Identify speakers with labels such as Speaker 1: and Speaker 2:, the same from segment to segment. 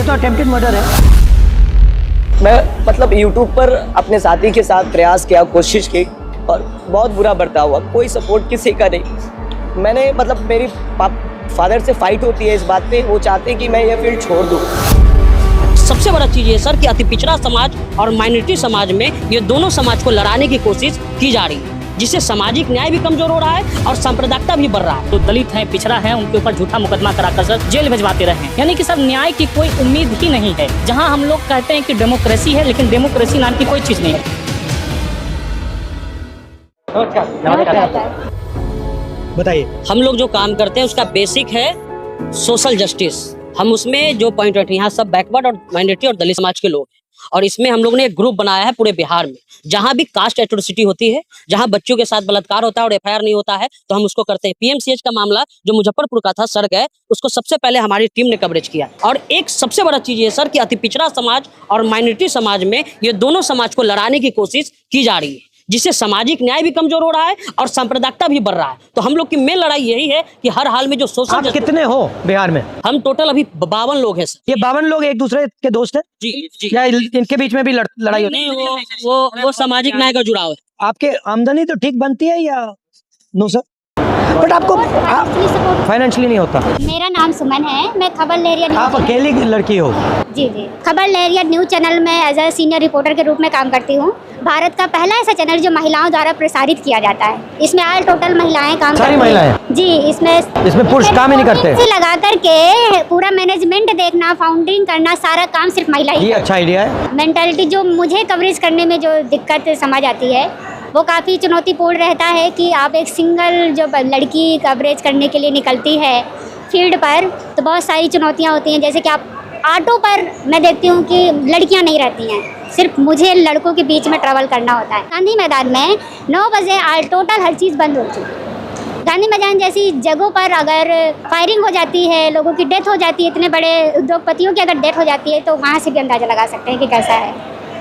Speaker 1: तो attempted murder है।
Speaker 2: मैं मतलब YouTube पर अपने साथी के साथ प्रयास किया, कोशिश की और बहुत बुरा बर्ताव हुआ। कोई सपोर्ट किसी का नहीं। मैंने मतलब मेरी फादर से फाइट होती है इस बात पे, वो चाहते हैं कि मैं ये फील्ड छोड़ दूँ।
Speaker 3: सबसे बड़ा चीज ये सर कि अति पिछड़ा समाज और माइनॉरिटी समाज में ये दोनों समाज को लड़ाने की कोशिश की जा रही है, जिससे सामाजिक न्याय भी कमजोर हो रहा है और सांप्रदायिकता भी बढ़ रहा है।
Speaker 4: तो दलित है, पिछड़ा है, उनके ऊपर झूठा मुकदमा कराकर सर जेल भिजवाते रहे। यानी कि सर न्याय की कोई उम्मीद ही नहीं है। जहां हम लोग कहते हैं कि डेमोक्रेसी है, लेकिन डेमोक्रेसी नाम की कोई चीज नहीं है।
Speaker 1: बताइए।
Speaker 3: हम लोग जो काम करते हैं उसका बेसिक है सोशल जस्टिस। हम उसमें जो पॉइंट रखते हैं, यहाँ सब बैकवर्ड और माइनॉरिटी और दलित समाज के लोग हैं, और इसमें हम लोग ने एक ग्रुप बनाया है पूरे बिहार में। जहां भी कास्ट एट्रोसिटी होती है, जहां बच्चों के साथ बलात्कार होता है और एफआईआर नहीं होता है, तो हम उसको करते हैं। पीएमसीएच का मामला जो मुजफ्फरपुर का था, सर गए, उसको सबसे पहले हमारी टीम ने कवरेज किया। और एक सबसे बड़ा चीज ये सर कि अति पिछड़ा समाज और माइनॉरिटी समाज में ये दोनों समाज को लड़ाने की कोशिश की जा रही है, जिससे सामाजिक न्याय भी कमजोर हो रहा है और सांप्रदायिकता भी बढ़ रहा है। तो हम लोग की मेन लड़ाई यही है कि हर हाल में जो सोशल
Speaker 1: आप कितने हो बिहार में?
Speaker 3: हम टोटल अभी 52 लोग हैं सर।
Speaker 1: ये 52 लोग एक दूसरे के दोस्त हैं?
Speaker 3: जी।
Speaker 1: या इनके बीच में भी लड़ाई होती है?
Speaker 3: नहीं, वो सामाजिक न्याय का जुड़ाव है।
Speaker 1: आपके आमदनी तो ठीक बनती है या नो सर? बट आपको फाइनेंशियली नहीं होता।
Speaker 5: मेरा नाम सुमन है, मैं खबर लहरिया
Speaker 1: आप अकेली लड़की हो?
Speaker 5: जी। खबर लहरिया न्यूज चैनल में एज अ सीनियर रिपोर्टर के रूप में काम करती हूँ। भारत का पहला ऐसा चैनल जो महिलाओं द्वारा प्रसारित किया जाता है। इसमें ऑल टोटल महिलाएं काम
Speaker 1: सारी
Speaker 5: करती
Speaker 1: महिलाएं?
Speaker 5: जी। इसमें
Speaker 1: पुरुष काम ही नहीं करते?
Speaker 5: से लगा करके पूरा मैनेजमेंट देखना, फाउंडिंग करना, सारा काम सिर्फ महिला ही।
Speaker 1: ये अच्छा आइडिया है।
Speaker 5: मेंटालिटी जो मुझे कवरेज करने में जो दिक्कत समझ आती है, वो काफ़ी चुनौतीपूर्ण रहता है कि आप एक सिंगल जो लड़की कवरेज करने के लिए निकलती है फील्ड पर, तो बहुत सारी चुनौतियाँ होती हैं। जैसे कि आप ऑटो पर मैं देखती हूँ कि लड़कियाँ नहीं रहती हैं, सिर्फ मुझे लड़कों के बीच में ट्रैवल करना होता है। गांधी मैदान में 9 बजे टोटल हर चीज़ बंद होती है। गांधी मैदान जैसी जगहों पर अगर फायरिंग हो जाती है, लोगों की डेथ हो जाती है, इतने बड़े उद्योगपतियों की अगर डेथ हो जाती है, तो वहाँ से भी अंदाज़ा लगा सकते हैं कि कैसा है।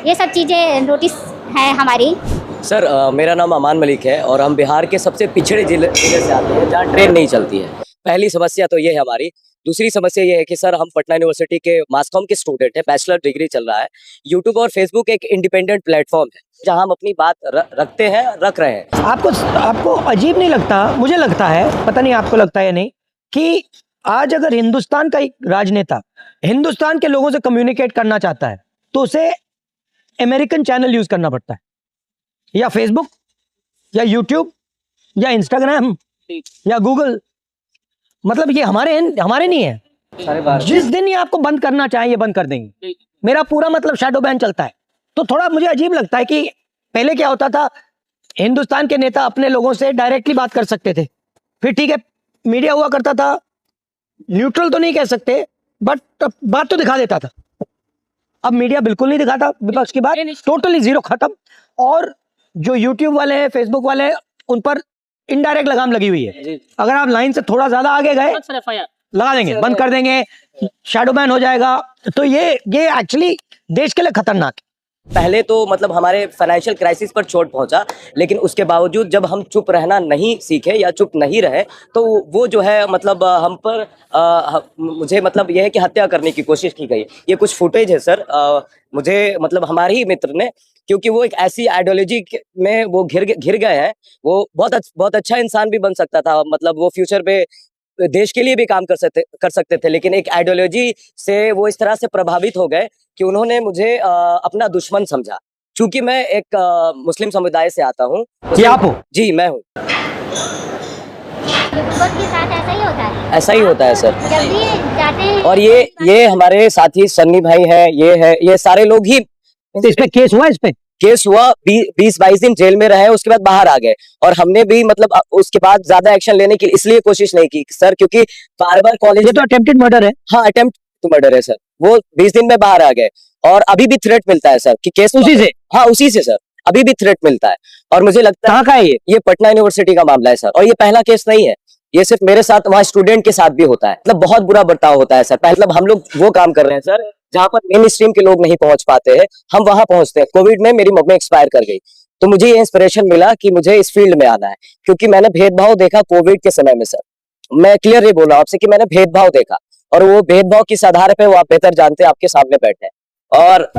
Speaker 5: ये सब चीज़ें नोटिस है हमारी।
Speaker 2: सर मेरा नाम अमान मलिक है और हम बिहार के सबसे पिछड़े जिले से आते हैं जहाँ ट्रेन नहीं चलती है। पहली समस्या तो ये है हमारी। दूसरी समस्या ये है कि सर हम पटना यूनिवर्सिटी के मास कॉम के स्टूडेंट हैं, बैचलर डिग्री चल रहा है। यूट्यूब और फेसबुक एक इंडिपेंडेंट प्लेटफॉर्म है जहाँ हम अपनी बात रखते हैं, रख रहे हैं।
Speaker 1: आपको अजीब नहीं लगता? मुझे लगता है, पता नहीं आपको लगता है या नहीं, कि आज अगर हिंदुस्तान का एक राजनेता हिंदुस्तान के लोगों से कम्युनिकेट करना चाहता है तो उसे अमेरिकन चैनल यूज करना पड़ता है, या फेसबुक या यूट्यूब या इंस्टाग्राम या गूगल। मतलब ये हमारे नहीं है। जिस दिन ये आपको बंद करना चाहे ये बंद कर देंगे। मेरा पूरा मतलब शैडो बैन चलता है। तो थोड़ा मुझे अजीब लगता है कि पहले क्या होता था, हिंदुस्तान के नेता अपने लोगों से डायरेक्टली बात कर सकते थे, फिर ठीक है मीडिया हुआ करता था, न्यूट्रल तो नहीं कह सकते बट बात तो दिखा देता था। अब मीडिया बिल्कुल नहीं दिखाता, विपक्ष की बात टोटली जीरो, खत्म। और जो यूट्यूब वाले हैं, फेसबुक वाले हैं, उन पर इनडायरेक्ट लगाम लगी हुई है। अगर आप लाइन से थोड़ा ज्यादा आगे गए लगा देंगे, बंद कर देंगे, शैडो बैन हो जाएगा। तो ये एक्चुअली देश के लिए खतरनाक है।
Speaker 2: पहले तो मतलब हमारे फाइनेंशियल क्राइसिस पर चोट पहुंचा, लेकिन उसके बावजूद जब हम चुप रहना नहीं सीखे या चुप नहीं रहे, तो वो जो है मतलब हम पर मुझे मतलब यह है कि हत्या करने की कोशिश की गई। ये कुछ फुटेज है सर, मुझे मतलब हमारे ही मित्र ने, क्योंकि वो एक ऐसी आइडियोलॉजी में वो घिर गए हैं। वो बहुत अच्छा इंसान भी बन सकता था, मतलब वो फ्यूचर पे देश के लिए भी काम कर सकते थे, लेकिन एक आइडियोलॉजी से वो इस तरह से प्रभावित हो गए कि उन्होंने मुझे अपना दुश्मन समझा। चूंकि मैं एक मुस्लिम समुदाय से आता हूँ।
Speaker 1: आप हो?
Speaker 2: जी मैं हूँ।
Speaker 5: के साथ ऐसा ही होता है?
Speaker 2: ऐसा ही होता है सर।
Speaker 5: जब भी जाते हैं
Speaker 2: और ये हमारे साथी सन्नी भाई हैं, ये सारे लोग ही।
Speaker 1: तो इस पे केस हुआ? इस पे
Speaker 2: केस हुआ, 20-22 दिन जेल में रहे, उसके बाद बाहर आ गए। और हमने भी मतलब उसके बाद ज्यादा एक्शन लेने की इसलिए कोशिश नहीं की सर, क्योंकि बार कॉलेज।
Speaker 1: ये तो अटेम्प्टेड मर्डर है।
Speaker 2: हाँ, अटेम्प्ट टू मर्डर है सर। वो 20 दिन में बाहर आ गए और अभी भी थ्रेट मिलता है सर कि केस
Speaker 1: उसी से?
Speaker 2: हाँ उसी से सर, अभी भी थ्रेट मिलता है। और मुझे लगता है
Speaker 1: कहाँ का है
Speaker 2: ये पटना यूनिवर्सिटी का मामला है सर। और ये पहला केस नहीं है, ये सिर्फ मेरे साथ, वहाँ स्टूडेंट के साथ भी होता है। मतलब बहुत बुरा बर्ताव होता है सर। मतलब हम लोग वो काम कर रहे हैं सर जहाँ पर मेन स्ट्रीम के लोग नहीं पहुंच पाते हैं, हम वहां पहुंचते हैं। कोविड में मेरी मम्मी एक्सपायर कर गई, तो मुझे ये इंस्पिरेशन मिला कि मुझे इस फील्ड में आना है, क्योंकि मैंने भेदभाव देखा कोविड के समय में सर। मैं क्लियर ये बोल रहा हूँ आपसे कि मैंने भेदभाव देखा। और वो भेदभाव किस आधार पे वो आप बेहतर जानते हैं, आपके सामने बैठे हैं। और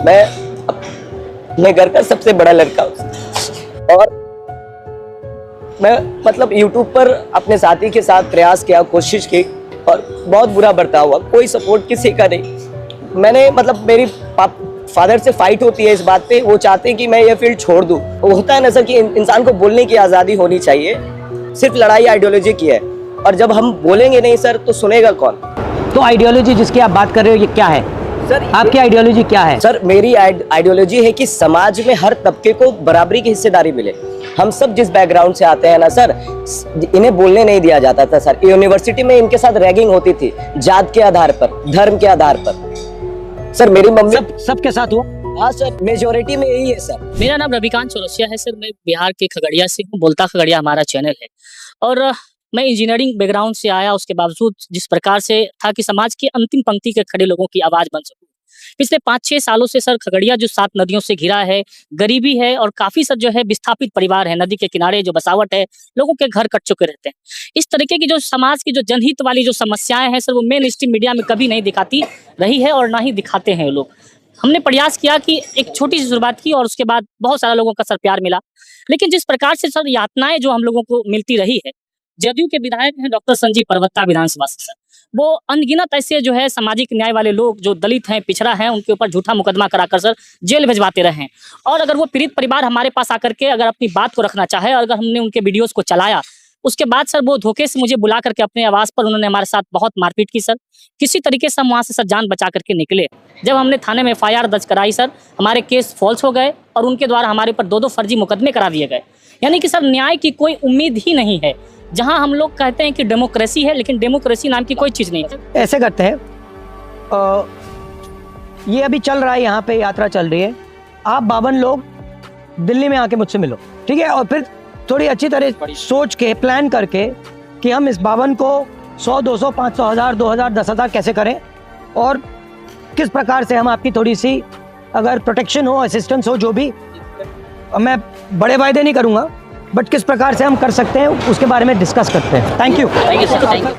Speaker 2: मैं अपने घर का सबसे बड़ा लड़का हूं और मैं मतलब YouTube पर अपने साथी के साथ प्रयास किया, कोशिश की और बहुत बुरा बर्ताव हुआ, कोई सपोर्ट किसी का नहीं। मैंने मतलब मेरी फादर से फाइट होती है इस बात पे, वो चाहते हैं कि मैं ये फील्ड छोड़ दूं। होता है ना सर कि इंसान को बोलने की आज़ादी होनी चाहिए, सिर्फ लड़ाई आइडियोलॉजी की है और जब हम बोलेंगे नहीं सर तो सुनेगा कौन।
Speaker 1: तो आइडियोलॉजी जिसकी आप बात कर रहे हो ये क्या है
Speaker 2: सर
Speaker 1: आपकी आइडियोलॉजी क्या है?
Speaker 2: सर मेरी आइडियोलॉजी है कि समाज में हर तबके को बराबरी की हिस्सेदारी मिले। हम सब जिस बैकग्राउंड से आते हैं ना सर, इन्हें बोलने नहीं दिया जाता था सर। यूनिवर्सिटी में इनके साथ रैगिंग होती थी जात के आधार पर, धर्म के आधार पर। सर मेरी मम्मी
Speaker 1: सबके साथ हुआ?
Speaker 2: हाँ सर, मेजोरिटी में यही है सर।
Speaker 4: मेरा नाम रविकांत चौरसिया है सर, मैं बिहार के खगड़िया से हूँ, बोलता खगड़िया हमारा चैनल है। और मैं इंजीनियरिंग बैकग्राउंड से आया, उसके बावजूद जिस प्रकार से था कि समाज की अंतिम पंक्ति के खड़े लोगों की आवाज बन सकूं। पिछले 5-6 सालों से सर खगड़िया जो 7 नदियों से घिरा है, गरीबी है और काफी सर जो है विस्थापित परिवार है, नदी के किनारे जो बसावट है, लोगों के घर कट चुके रहते हैं। इस तरीके की जो समाज की जो जनहित वाली जो समस्याएं हैं सर, वो मेन स्ट्रीम मीडिया में कभी नहीं दिखाती रही है और ना ही दिखाते हैं लोग। हमने प्रयास किया कि एक छोटी सी शुरुआत की और उसके बाद बहुत सारे लोगों का सर प्यार मिला। लेकिन जिस प्रकार से सर यातनाएं जो हम लोगों को मिलती रही है, जदयू के विधायक हैं डॉक्टर संजीव परवत्ता विधानसभा से सर, वो अनगिनत ऐसे जो है सामाजिक न्याय वाले लोग जो दलित हैं, पिछड़ा हैं, उनके ऊपर झूठा मुकदमा कराकर सर जेल भिजवाते रहे हैं। और अगर वो पीड़ित परिवार हमारे पास आकर के अगर अपनी बात को रखना चाहे और अगर हमने उनके वीडियोस को चलाया, उसके बाद सर वो धोखे से मुझे बुला करके अपने आवास पर उन्होंने हमारे साथ बहुत मारपीट की सर। किसी तरीके से हम वहाँ से सर जान बचा करके निकले। जब हमने थाने में FIR दर्ज कराई सर, हमारे केस फॉल्स हो गए और उनके द्वारा हमारे ऊपर 2-2 फर्जी मुकदमे करा दिए गए। यानी कि सर न्याय की कोई उम्मीद ही नहीं है। जहां हम लोग कहते हैं कि डेमोक्रेसी है, लेकिन डेमोक्रेसी नाम की कोई चीज़ नहीं है।
Speaker 1: ऐसे करते हैं, ये अभी चल रहा है, यहाँ पे यात्रा चल रही है, आप 52 लोग दिल्ली में आके मुझसे मिलो, ठीक है? और फिर थोड़ी अच्छी तरह सोच के प्लान करके कि हम इस 52 को 100, 200, 500, 1000, 2000, 10,000 कैसे करें और किस प्रकार से हम आपकी थोड़ी सी अगर प्रोटेक्शन हो, असिस्टेंस हो, जो भी, मैं बड़े वायदे नहीं करूँगा, बट किस प्रकार से हम कर सकते हैं उसके बारे में डिस्कस करते हैं। Thank you.
Speaker 3: Thank you sir, thank you.